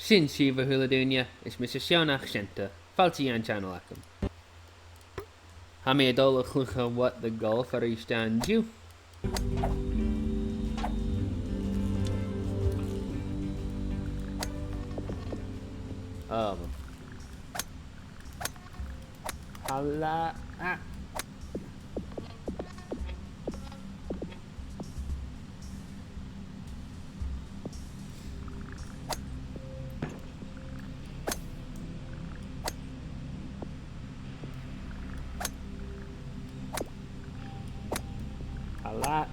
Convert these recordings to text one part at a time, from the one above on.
Sin Shiva Huladunya is Mr. Shionach Shenta, Falti an channel Akum. Hami Adola Klucha what the golf are stand you. Hala. Hala.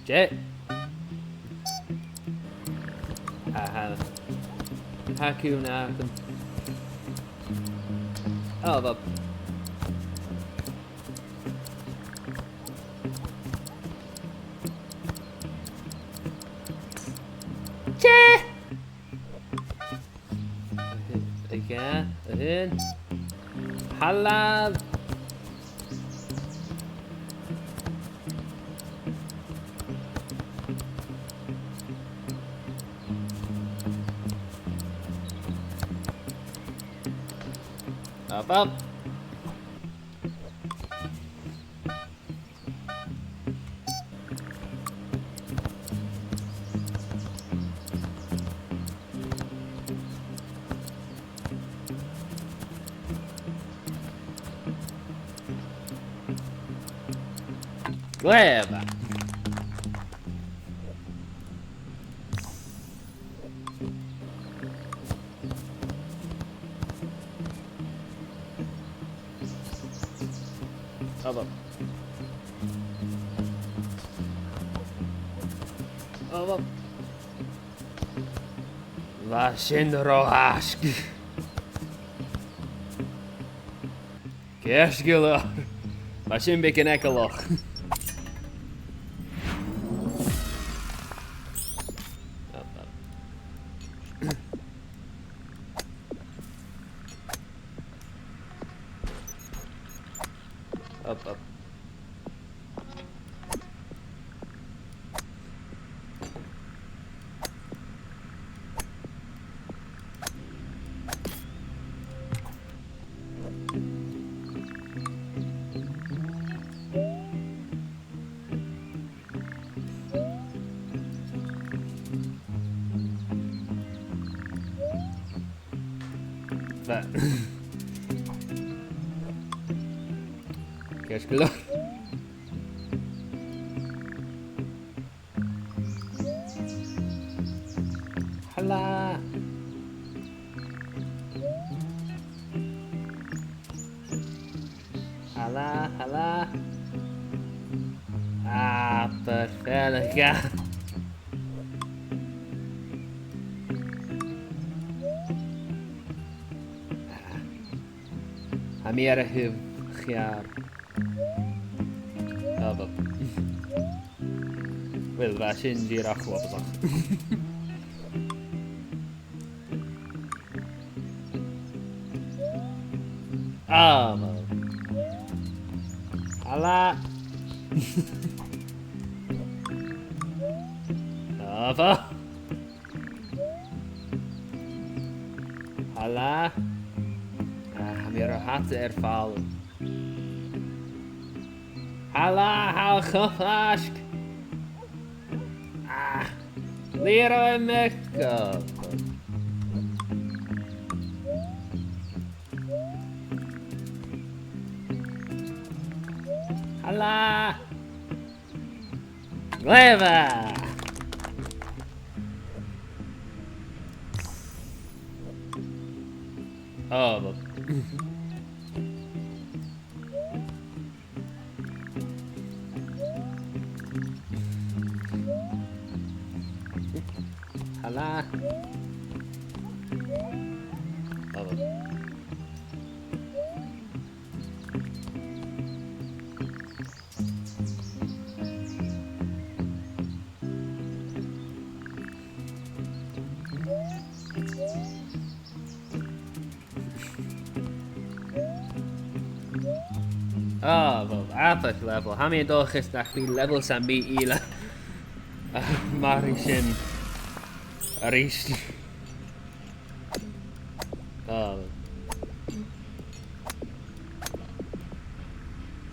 Jet. Hakuna. Oh, Jet. Again. Hala. Up. Gleba. Up. Vasindrohask. Kerskilo. Vasinbikin ekoloch. Up. Kerskilo. Hala. Hala. Perfect. Amira Hiv Khiar. Wel, Vasin Dirach Wabzach. Hala. Ava. Hala. Amira hat erfallen. Hala, hal gevask. Leroy Mecca. Hala. Gleva. But hala. Epic level. How many dochis nach be level sambi ila? Marishin. Arish. Oh.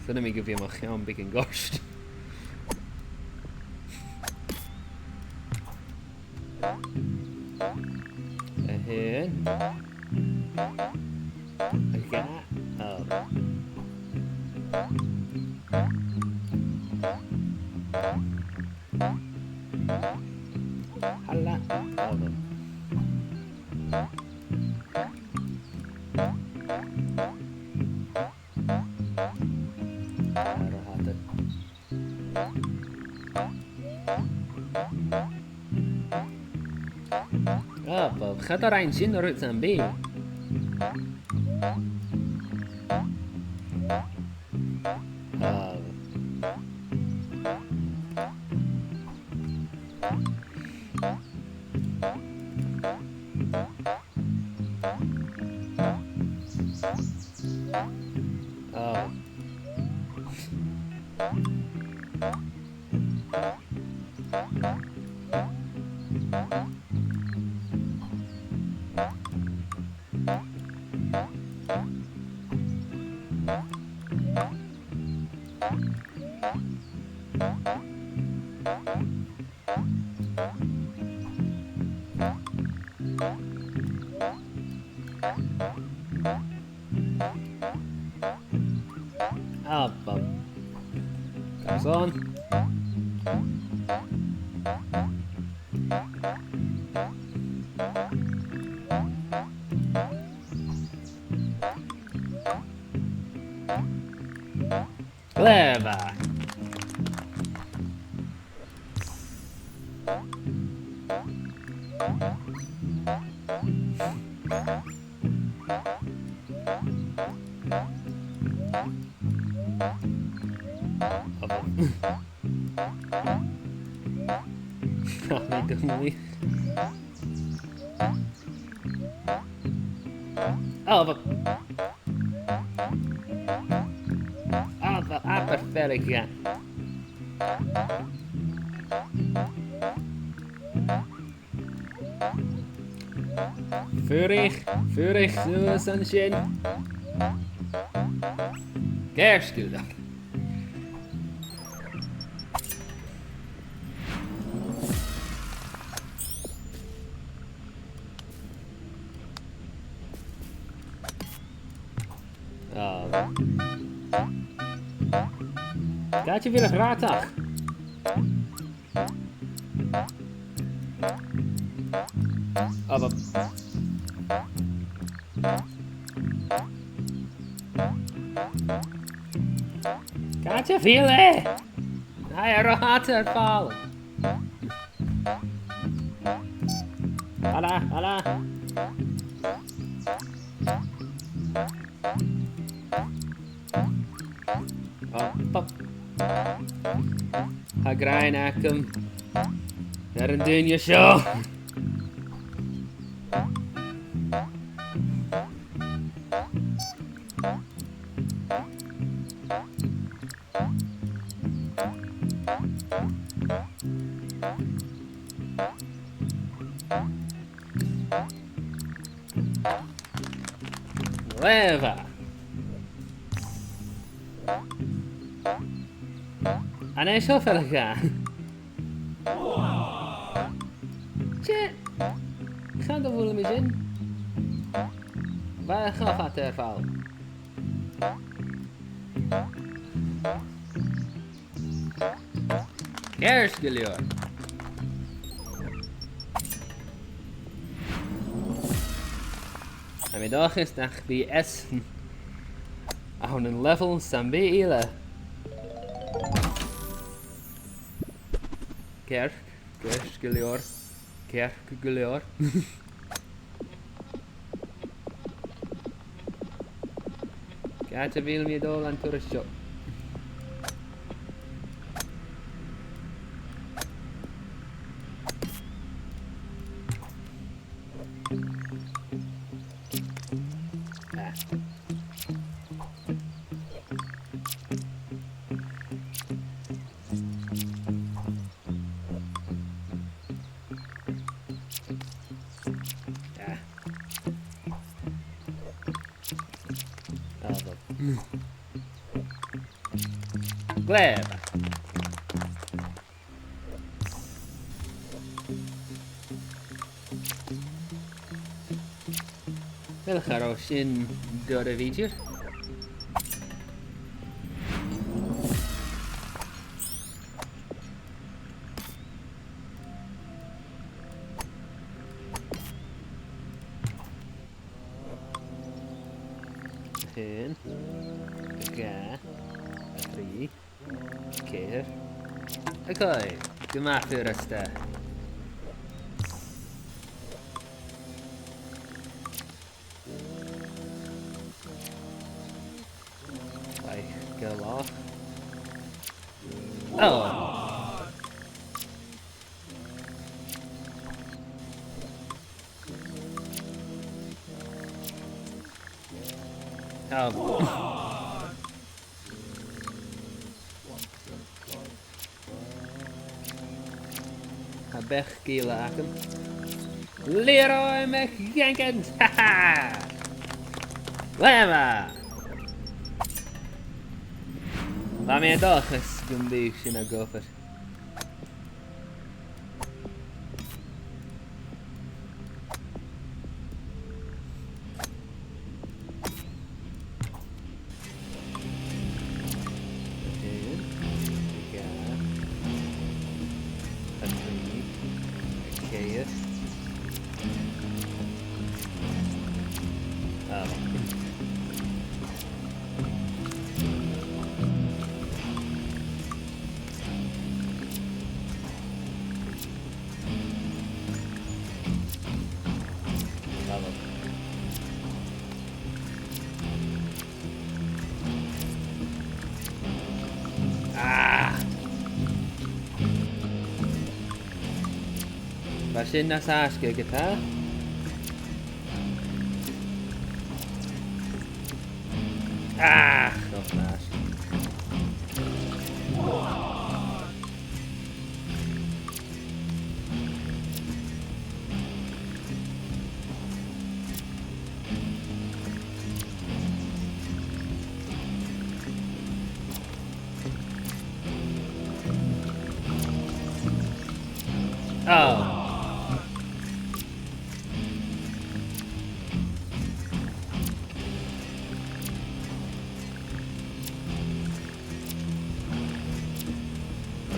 So let me give you my big and gosh. Ahead. Okay. Oh. Hala. Oh. Oh, gaat er een zin uit zijn been? Oh. Oh. Oh, Bob. Comes on. Clever. Oh, but the apathetic again. Vurig, so sunshine. Kerstduur. Oh. Gaat je weer een raartag? Oh, wat. Gaat je veel, hè? Hij raad uitvallen. Hala. Pop. Ga graaien, Akum. Naar een dunje show. Leva. En hij is zo verder gegaan. Tje. Ga er wel eens in. Waar gaat het erval? Kerstgeleur. En mijn dag is nog bij Essen. Aan een level Sambeile. Kerstgeleur. Kijk, wil me dol aan toeristje. Gleba. بالخروشين دور فيديو. هين قا أفري كير أكوي جماعة في رسته like go off. Oh. بخكي لكم ليروي مكينكنز لما لما يدوخس قمبيك شنا قوفر Właśnie na Saszkę GTA. Ach, no nasz. Oh.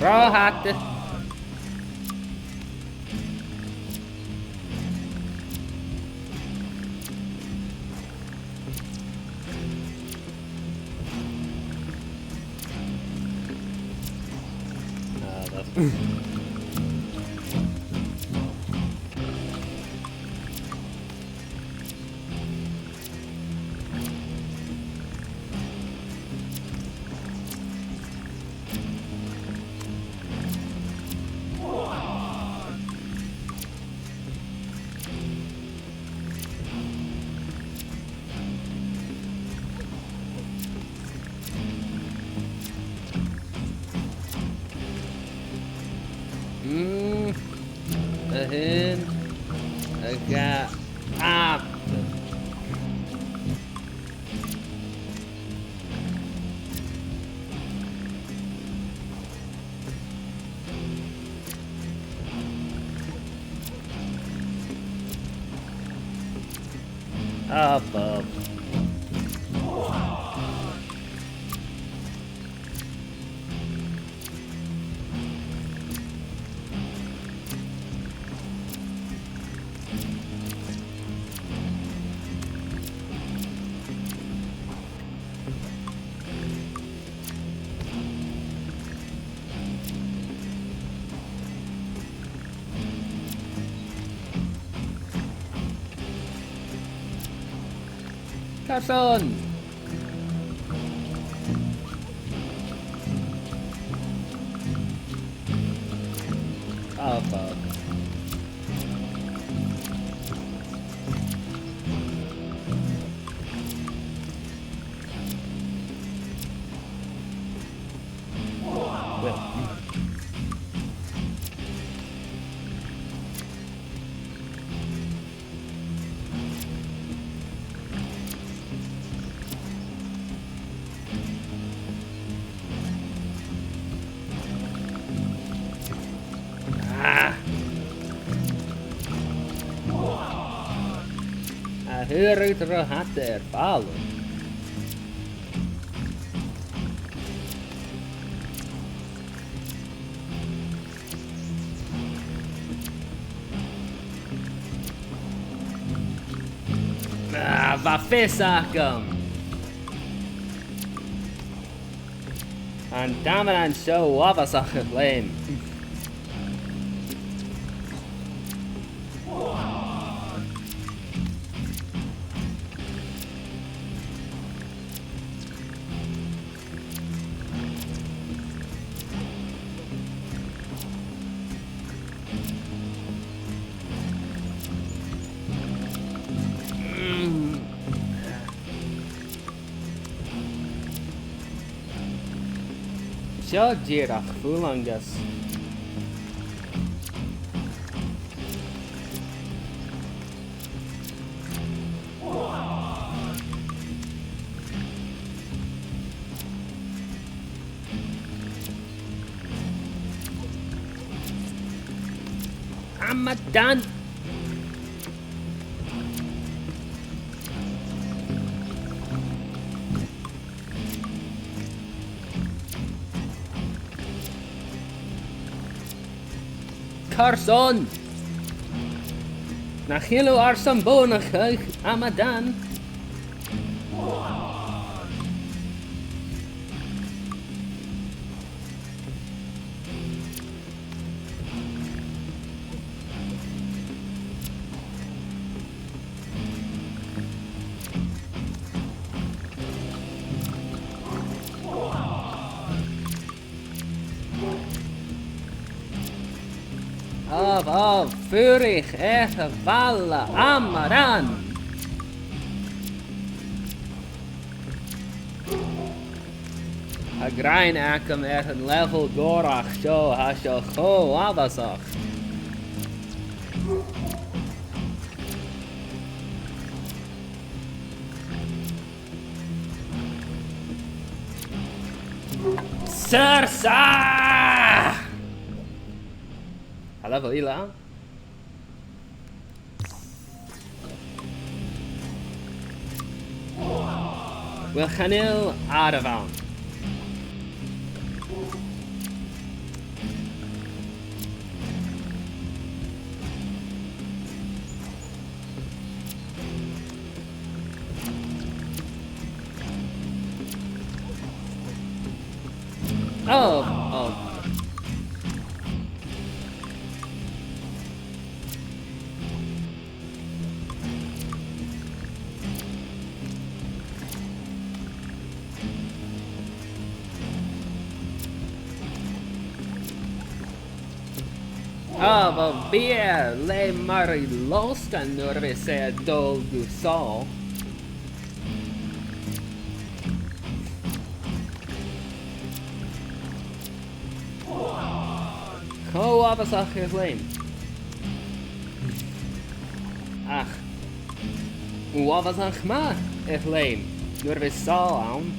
راحت Ahead. I got up. Above. Carson! Oh fuck. Well. hur utan hade erfarenhet. Vad fisakum? And damn it, and so what was a flame. Zo dierig, hoe lang dat? I'm done. Carson! Nachilo Arson Bonachug, Amadan. Av, Furich, Valla, Amaran. A grain akum een level gorach, zo, hasho, ho, avasach. Sursa! A level ila. Wil Chanil Adavan. Oh. Vad ber le mari lostan när vi ser dol du sa. Ho avasach is lame. Ach. Hoe avasach ma is lame. När vi sa aan.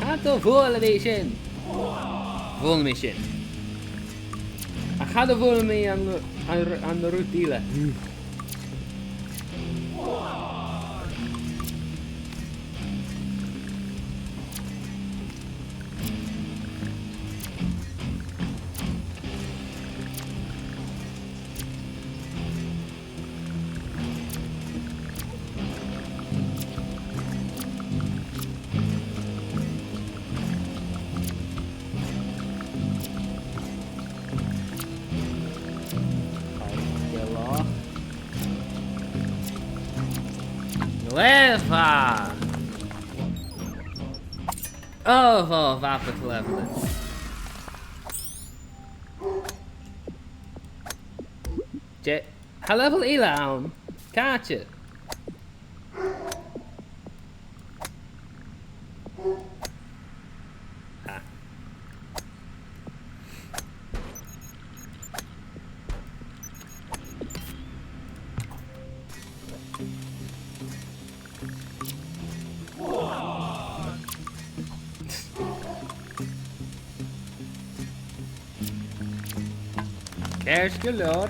Gaat er voorlezen. Volmission. Ik ga er voor mee aan de routine. Leva! Oh, wapen te levelen. Ga level Ila aan. Kaartje. Cairs go leor.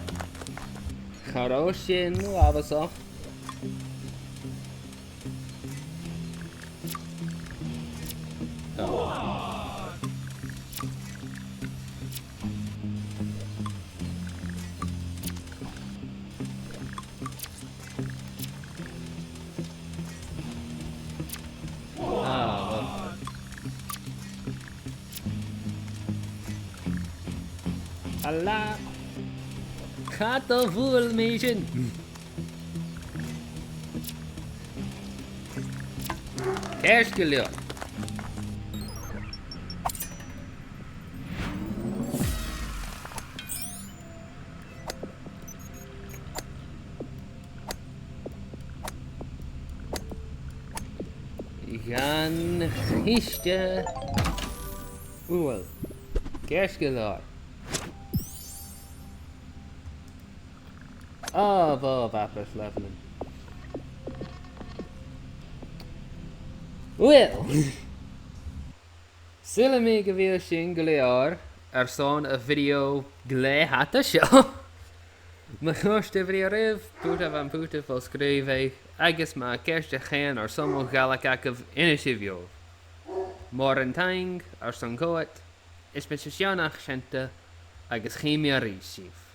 Charó sin labasach. Allah. Gaat de voel meisje. Kerstgeleur. Gaan gisteren. Oeh, kerstgeleur. Oh, wat apples levelen. Well, zullen we weer zien geleerd zo'n video glad had de show. Maar als de video rev, puta van puta vol schrijven, agus maar kerst gaan sommige galakakov initiatief. Morgen tang, zo'n goat, is met z'n janach schente, agus geen meer riesif.